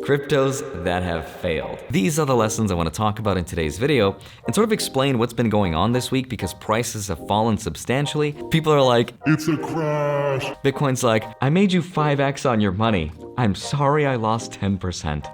Cryptos that have failed. These are the lessons I want to talk about in today's video and sort of explain what's been going on this week because prices have fallen substantially. People are like, it's a crash. Bitcoin's like, I made you 5x on your money. I'm sorry I lost 10%.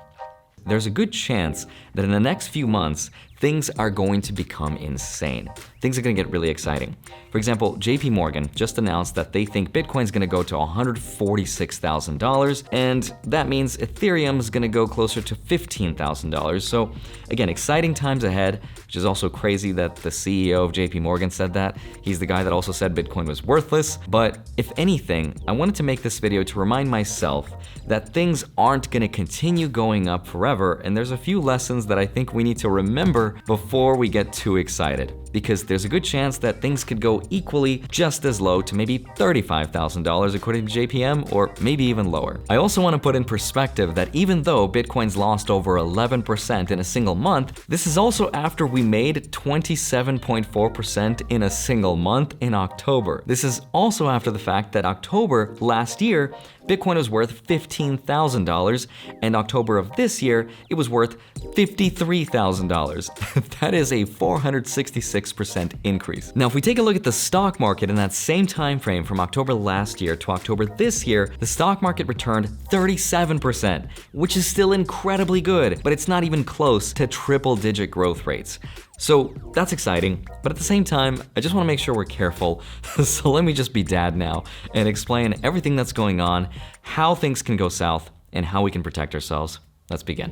There's a good chance that in the next few months, things are going to become insane. Things are going to get really exciting. For example, JP Morgan just announced that they think Bitcoin's going to go to $146,000, and that means Ethereum is going to go closer to $15,000. So again, exciting times ahead, which is also crazy that the CEO of JP Morgan said that. He's the guy that also said Bitcoin was worthless. But if anything, I wanted to make this video to remind myself that things aren't going to continue going up forever, and there's a few lessons that I think we need to remember before we get too excited, because there's a good chance that things could go equally just as low to maybe $35,000 according to JPM, or maybe even lower. I also want to put in perspective that even though Bitcoin's lost over 11% in a single month, this is also after we made 27.4% in a single month in October. This is also after the fact that October last year, Bitcoin was worth $15,000, and October of this year, it was worth $53,000. That is a 466% increase. Now, if we take a look at the stock market in that same time frame from October last year to October this year, the stock market returned 37%, which is still incredibly good, but it's not even close to triple-digit growth rates. So that's exciting, but at the same time, I just want to make sure we're careful. So let me just be dad now and explain everything that's going on, how things can go south, and how we can protect ourselves. Let's begin.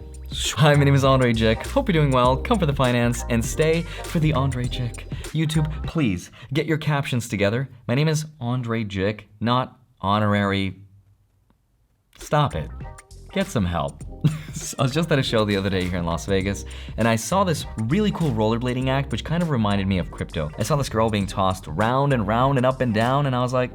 Hi, my name is Andrei Jikh. Hope you're doing well. Come for the finance and stay for the Andrei Jikh. YouTube, please get your captions together. My name is Andrei Jikh, not honorary. Stop it. Get some help. I was just at a show the other day here in Las Vegas, and I saw this really cool rollerblading act, which kind of reminded me of crypto. I saw this girl being tossed round and round and up and down, and I was like,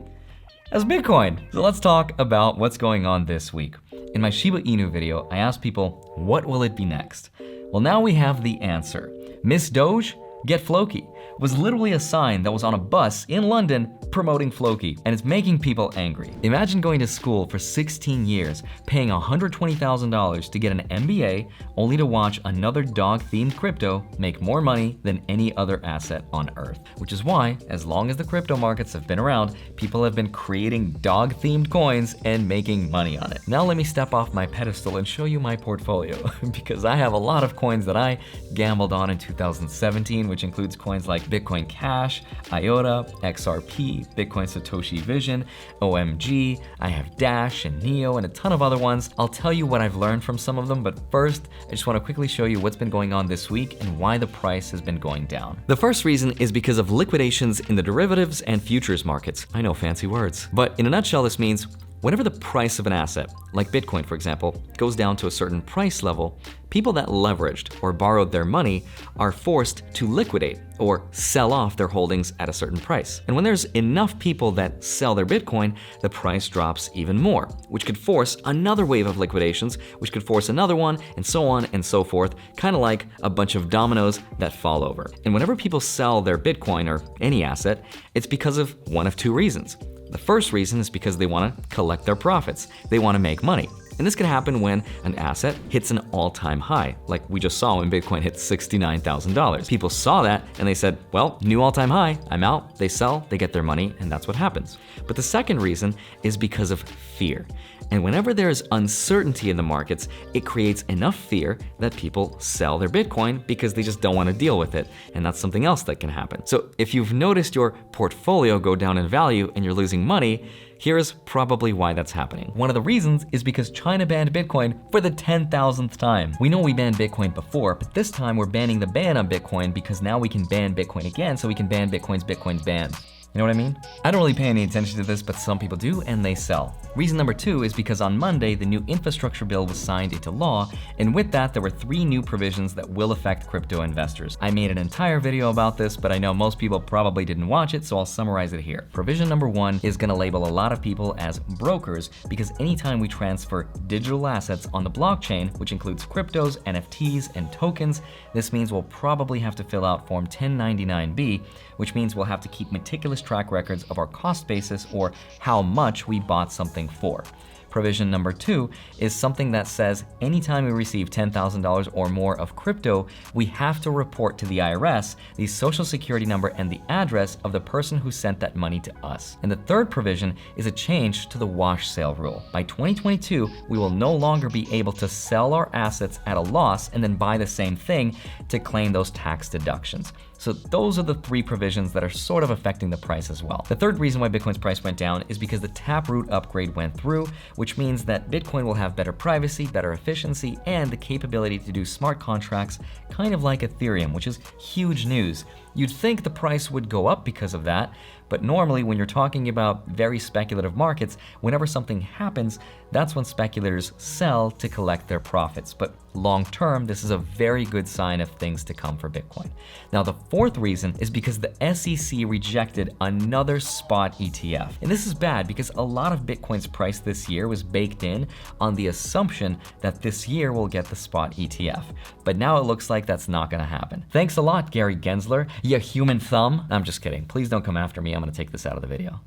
that's Bitcoin. So let's talk about what's going on this week. In my Shiba Inu video, I asked people, what will it be next? Well, now we have the answer. Miss Doge, get Floki, was literally a sign that was on a bus in London promoting Floki, and it's making people angry. Imagine going to school for 16 years, paying $120,000 to get an MBA, only to watch another dog-themed crypto make more money than any other asset on Earth. Which is why, as long as the crypto markets have been around, people have been creating dog-themed coins and making money on it. Now let me step off my pedestal and show you my portfolio, because I have a lot of coins that I gambled on in 2017, which includes coins like Bitcoin Cash, IOTA, XRP, Bitcoin Satoshi Vision, OMG, I have Dash and Neo and a ton of other ones. I'll tell you what I've learned from some of them, but first, I just want to quickly show you what's been going on this week and why the price has been going down. The first reason is because of liquidations in the derivatives and futures markets. I know fancy words. But in a nutshell, this means whenever the price of an asset, like Bitcoin for example, goes down to a certain price level, people that leveraged or borrowed their money are forced to liquidate or sell off their holdings at a certain price. And when there's enough people that sell their Bitcoin, the price drops even more, which could force another wave of liquidations, which could force another one, and so on and so forth, kind of like a bunch of dominoes that fall over. And whenever people sell their Bitcoin or any asset, it's because of one of two reasons. The first reason is because they want to collect their profits. They want to make money. And this can happen when an asset hits an all-time high, like we just saw when Bitcoin hit $69,000. People saw that and they said, well, new all-time high, I'm out. They sell, they get their money, and that's what happens. But the second reason is because of fear. And whenever there's uncertainty in the markets, it creates enough fear that people sell their Bitcoin because they just don't want to deal with it. And that's something else that can happen. So if you've noticed your portfolio go down in value and you're losing money, here's probably why that's happening. One of the reasons is because China banned Bitcoin for the 10,000th time. We know we banned Bitcoin before, but this time we're banning the ban on Bitcoin because now we can ban Bitcoin again, so we can ban Bitcoin's ban. You know what I mean? I don't really pay any attention to this, but some people do, and they sell. Reason number two is because on Monday, the new infrastructure bill was signed into law, and with that, there were 3 new provisions that will affect crypto investors. I made an entire video about this, but I know most people probably didn't watch it, so I'll summarize it here. Provision number 1 is gonna label a lot of people as brokers, because anytime we transfer digital assets on the blockchain, which includes cryptos, NFTs, and tokens, this means we'll probably have to fill out Form 1099-B, which means we'll have to keep meticulous track records of our cost basis or how much we bought something for. Provision number 2 is something that says anytime we receive $10,000 or more of crypto, we have to report to the IRS the social security number and the address of the person who sent that money to us. And the third provision is a change to the wash sale rule. By 2022, we will no longer be able to sell our assets at a loss and then buy the same thing to claim those tax deductions. So those are the 3 provisions that are sort of affecting the price as well. The third reason why Bitcoin's price went down is because the Taproot upgrade went through, which means that Bitcoin will have better privacy, better efficiency, and the capability to do smart contracts, kind of like Ethereum, which is huge news. You'd think the price would go up because of that, but normally when you're talking about very speculative markets, whenever something happens, that's when speculators sell to collect their profits. But long term, this is a very good sign of things to come for Bitcoin. Now, the fourth reason is because the SEC rejected another spot ETF. And this is bad because a lot of Bitcoin's price this year was baked in on the assumption that this year we'll get the spot ETF. But now it looks like that's not gonna happen. Thanks a lot, Gary Gensler, you human thumb. I'm just kidding. Please don't come after me. I'm gonna take this out of the video.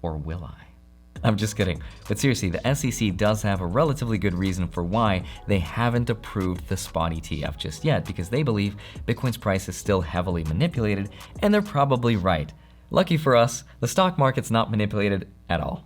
Or will I? I'm just kidding. But seriously, the SEC does have a relatively good reason for why they haven't approved the spot ETF just yet, because they believe Bitcoin's price is still heavily manipulated, and they're probably right. Lucky for us, the stock market's not manipulated at all.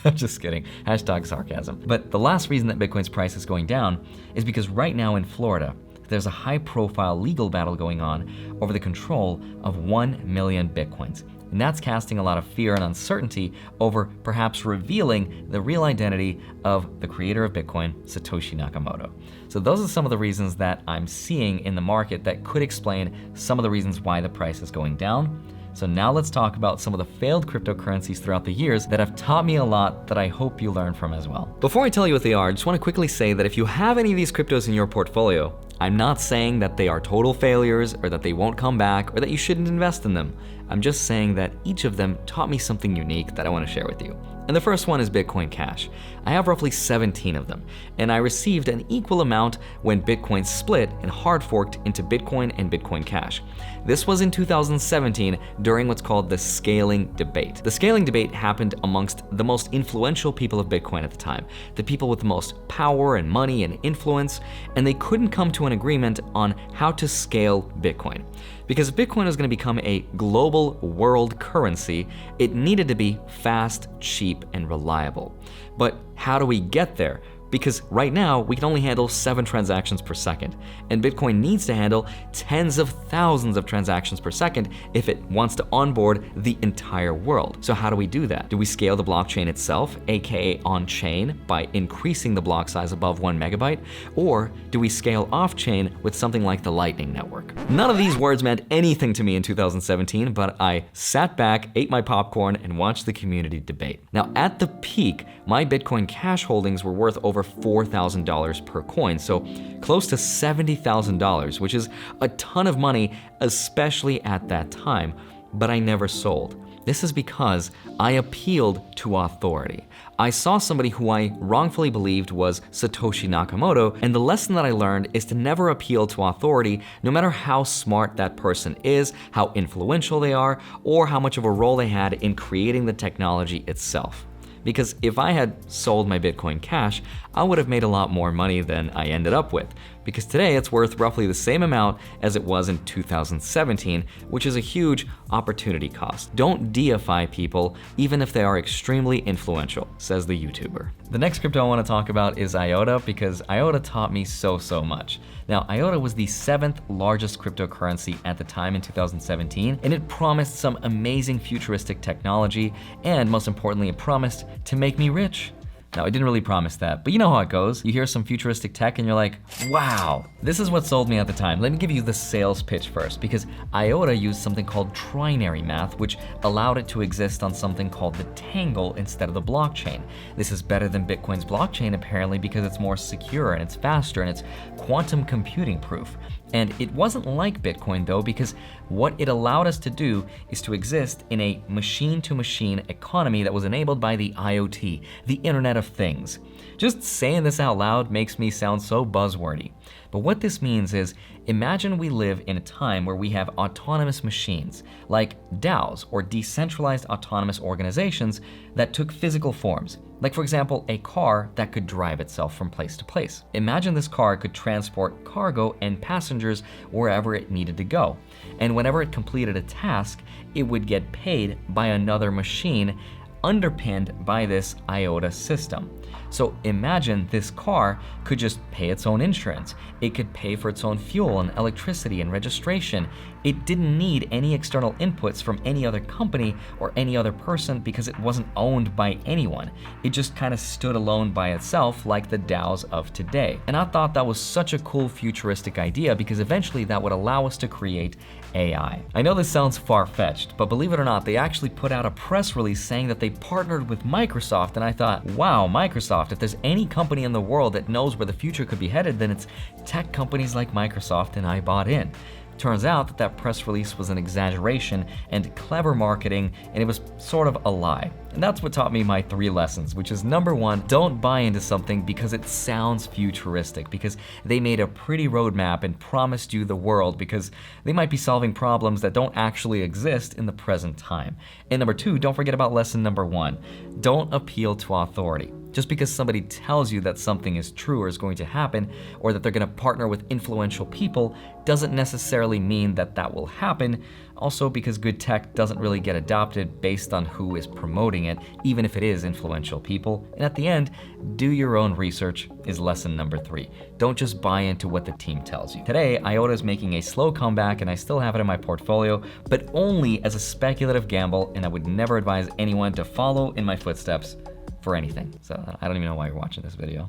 I'm just kidding. Hashtag sarcasm. But the last reason that Bitcoin's price is going down is because right now in Florida, there's a high-profile legal battle going on over the control of 1 million Bitcoins. And that's casting a lot of fear and uncertainty over perhaps revealing the real identity of the creator of Bitcoin, Satoshi Nakamoto. So those are some of the reasons that I'm seeing in the market that could explain some of the reasons why the price is going down. So now let's talk about some of the failed cryptocurrencies throughout the years that have taught me a lot that I hope you learn from as well. Before I tell you what they are, I just want to quickly say that if you have any of these cryptos in your portfolio, I'm not saying that they are total failures or that they won't come back or that you shouldn't invest in them. I'm just saying that each of them taught me something unique that I want to share with you. And the first one is Bitcoin Cash. I have roughly 17 of them, and I received an equal amount when Bitcoin split and hard forked into Bitcoin and Bitcoin Cash. This was in 2017 during what's called the scaling debate. The scaling debate happened amongst the most influential people of Bitcoin at the time, the people with the most power and money and influence, and they couldn't come to an agreement on how to scale Bitcoin. Because if Bitcoin was going to become a global world currency, it needed to be fast, cheap, and reliable. But how do we get there? Because right now, we can only handle 7 transactions per second, and Bitcoin needs to handle tens of thousands of transactions per second if it wants to onboard the entire world. So how do we do that? Do we scale the blockchain itself, aka on-chain, by increasing the block size above 1 megabyte? Or do we scale off-chain with something like the Lightning Network? None of these words meant anything to me in 2017, but I sat back, ate my popcorn, and watched the community debate. Now, at the peak, my Bitcoin Cash holdings were worth over $4,000 per coin, so close to $70,000, which is a ton of money, especially at that time, but I never sold. This is because I appealed to authority. I saw somebody who I wrongfully believed was Satoshi Nakamoto, and the lesson that I learned is to never appeal to authority, no matter how smart that person is, how influential they are, or how much of a role they had in creating the technology itself. Because if I had sold my Bitcoin Cash, I would have made a lot more money than I ended up with. Because today it's worth roughly the same amount as it was in 2017, which is a huge opportunity cost. Don't deify people, even if they are extremely influential, says the YouTuber. The next crypto I want to talk about is IOTA, because IOTA taught me so much. Now, IOTA was the 7th largest cryptocurrency at the time in 2017, and it promised some amazing futuristic technology, and most importantly, it promised to make me rich. Now, I didn't really promise that, but you know how it goes. You hear some futuristic tech and you're like, wow. This is what sold me at the time. Let me give you the sales pitch first, because IOTA used something called trinary math, which allowed it to exist on something called the Tangle instead of the blockchain. This is better than Bitcoin's blockchain apparently because it's more secure and it's faster and it's quantum computing proof. And it wasn't like Bitcoin though, because what it allowed us to do is to exist in a machine-to-machine economy that was enabled by the IoT, the Internet of of Things. Just saying this out loud makes me sound so buzzwordy. But what this means is, imagine we live in a time where we have autonomous machines, like DAOs, or decentralized autonomous organizations that took physical forms. Like, for example, a car that could drive itself from place to place. Imagine this car could transport cargo and passengers wherever it needed to go. And whenever it completed a task, it would get paid by another machine underpinned by this IOTA system. So imagine this car could just pay its own insurance. It could pay for its own fuel and electricity and registration. It didn't need any external inputs from any other company or any other person because it wasn't owned by anyone. It just kind of stood alone by itself like the DAOs of today. And I thought that was such a cool futuristic idea because eventually that would allow us to create AI. I know this sounds far-fetched, but believe it or not, they actually put out a press release saying that they partnered with Microsoft, and I thought, wow, Microsoft, if there's any company in the world that knows where the future could be headed, then it's tech companies like Microsoft, and I bought in. Turns out that that press release was an exaggeration and clever marketing, and it was sort of a lie. And that's what taught me my 3 lessons, which is number 1, don't buy into something because it sounds futuristic, because they made a pretty roadmap and promised you the world, because they might be solving problems that don't actually exist in the present time. And number 2, don't forget about lesson number 1, don't appeal to authority. Just because somebody tells you that something is true or is going to happen, or that they're going to partner with influential people, doesn't necessarily mean that that will happen. Also, because good tech doesn't really get adopted based on who is promoting it, even if it is influential people. And at the end, do your own research is lesson number 3. Don't just buy into what the team tells you. Today, IOTA is making a slow comeback and I still have it in my portfolio, but only as a speculative gamble, and I would never advise anyone to follow in my footsteps for anything. So I don't even know why you're watching this video.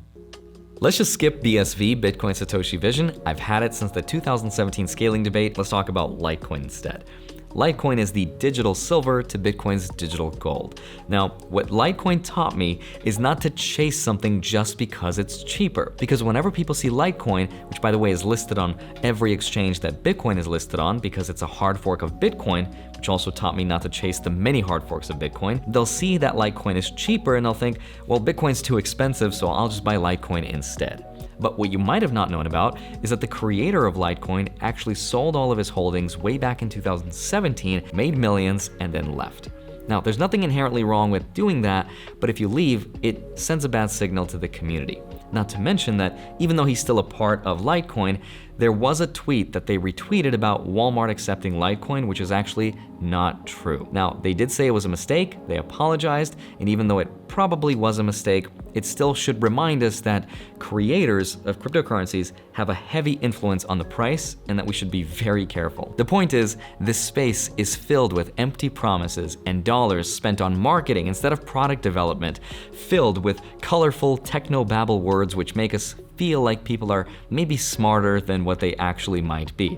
Let's just skip BSV, Bitcoin Satoshi Vision. I've had it since the 2017 scaling debate. Let's talk about Litecoin instead. Litecoin is the digital silver to Bitcoin's digital gold. Now, what Litecoin taught me is not to chase something just because it's cheaper. Because whenever people see Litecoin, which by the way is listed on every exchange that Bitcoin is listed on because it's a hard fork of Bitcoin, which also taught me not to chase the many hard forks of Bitcoin, they'll see that Litecoin is cheaper and they'll think, well, Bitcoin's too expensive, so I'll just buy Litecoin instead. But what you might have not known about is that the creator of Litecoin actually sold all of his holdings way back in 2017, made millions, and then left. Now, there's nothing inherently wrong with doing that, but if you leave, it sends a bad signal to the community. Not to mention that even though he's still a part of Litecoin, there was a tweet that they retweeted about Walmart accepting Litecoin, which is actually not true. Now, they did say it was a mistake, they apologized, and even though it probably was a mistake, it still should remind us that creators of cryptocurrencies have a heavy influence on the price and that we should be very careful. The point is, this space is filled with empty promises and dollars spent on marketing instead of product development, filled with colorful techno-babble words which make us feel like people are maybe smarter than what they actually might be.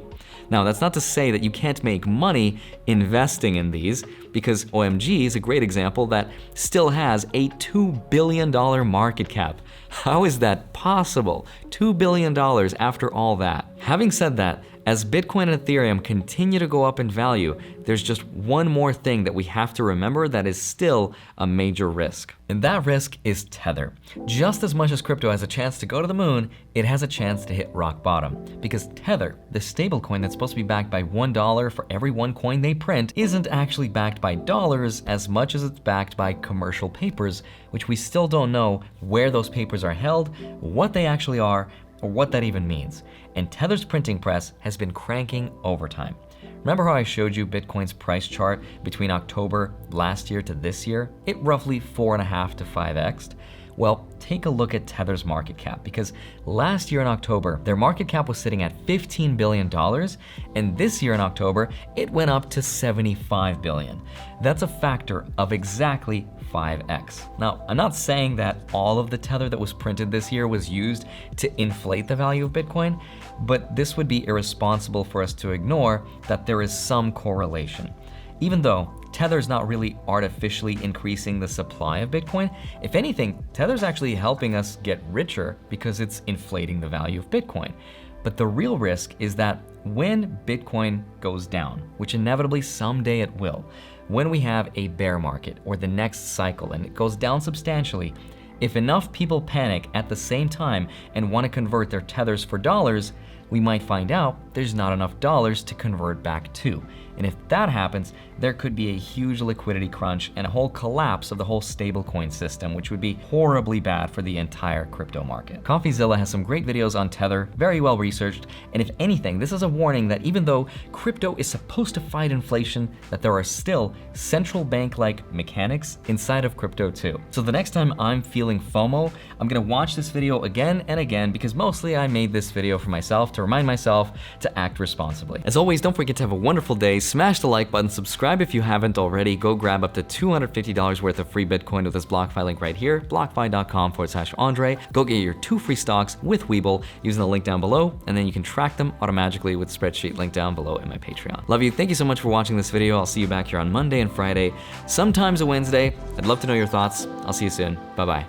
Now, that's not to say that you can't make money investing in these, because OMG is a great example that still has a $2 billion market cap. How is that possible? $2 billion after all that. Having said that, as Bitcoin and Ethereum continue to go up in value, there's just one more thing that we have to remember that is still a major risk. And that risk is Tether. Just as much as crypto has a chance to go to the moon, it has a chance to hit rock bottom. Because Tether, the stablecoin that's supposed to be backed by $1 for every one coin they print, isn't actually backed by dollars as much as it's backed by commercial papers, which we still don't know where those papers are held, what they actually are, or what that even means. And Tether's printing press has been cranking overtime. Remember how I showed you Bitcoin's price chart between October last year to this year? It roughly 4.5 to 5x'd. Well, take a look at Tether's market cap, because last year in October, their market cap was sitting at $15 billion, and this year in October, it went up to $75 billion. That's a factor of exactly 5x. Now, I'm not saying that all of the Tether that was printed this year was used to inflate the value of Bitcoin, but this would be irresponsible for us to ignore that there is some correlation. Even though Tether's not really artificially increasing the supply of Bitcoin, if anything, Tether's actually helping us get richer because it's inflating the value of Bitcoin. But the real risk is that when Bitcoin goes down, which inevitably someday it will, when we have a bear market or the next cycle and it goes down substantially, If enough people panic at the same time and want to convert their tethers for dollars, we might find out there's not enough dollars to convert back to. And if that happens, there could be a huge liquidity crunch and a whole collapse of the whole stablecoin system, which would be horribly bad for the entire crypto market. CoffeeZilla has some great videos on Tether, very well researched, and if anything, this is a warning that even though crypto is supposed to fight inflation, that there are still central bank-like mechanics inside of crypto too. So the next time I'm feeling FOMO, I'm gonna watch this video again and again because mostly I made this video for myself to remind myself to act responsibly. As always, don't forget to have a wonderful day. Smash the like button, subscribe if you haven't already. Go grab up to $250 worth of free Bitcoin with this BlockFi link right here, blockfi.com/Andre. Go get your 2 free stocks with Webull using the link down below, and then you can track them automatically with the spreadsheet link down below in my Patreon. Love you. Thank you so much for watching this video. I'll see you back here on Monday and Friday, sometimes a Wednesday. I'd love to know your thoughts. I'll see you soon. Bye-bye.